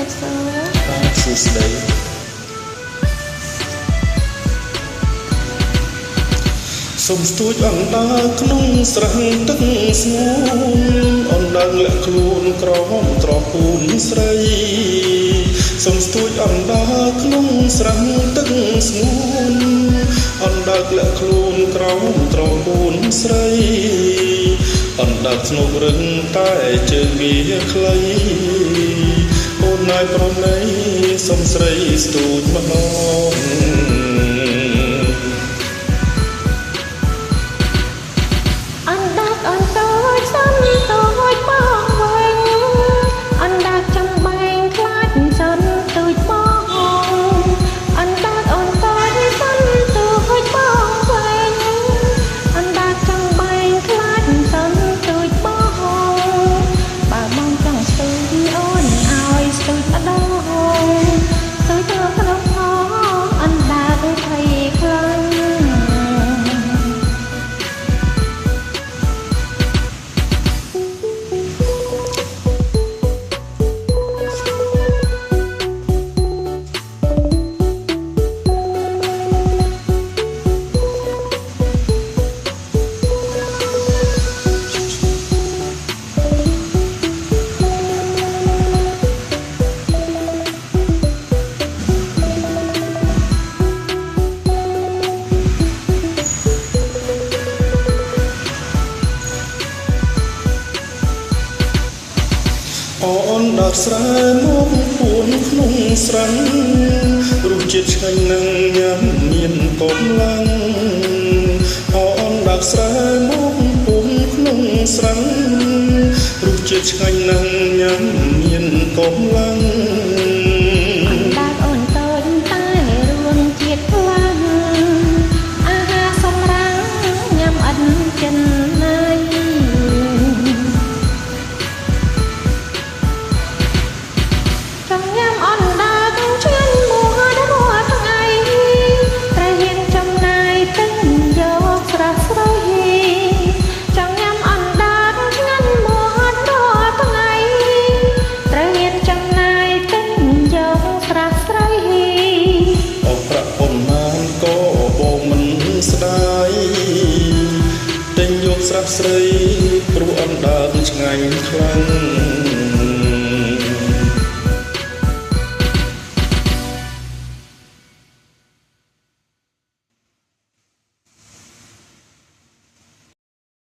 សួស្តីសូមស្ទួចអណ្ដើរក្នុងស្រះទឹកស្ងួនអណ្ដើរលាក់ខ្លួនក្រហមត្រពូនស្រីសូមស្ទួចអណ្ដើរក្នុងស្រះទឹកស្ងួនអណ្ដើរលាក់ខ្លួនក្រហមត្រពូនស្រីអណ្ដើរស្នុករឹងតែជើងវាខ្លីអូនណាយប្រណីសូមស្រីស្ទួចម្ដងអូនដើរស្រែមកពួនក្នុងស្រះរសជាតិឆ្ងាញ់នឹងញ៉ាំមានកម្លាំងអូនដើរស្រែមកពួនក្នុងស្រះរសជាតិឆ្ងាញ់នឹងញ៉ាំមានកម្លាំងស្ដាយតែញយកស្រះស្រីព្រោះអណ្ដើរឆ្ងាញ់ខ្លាំង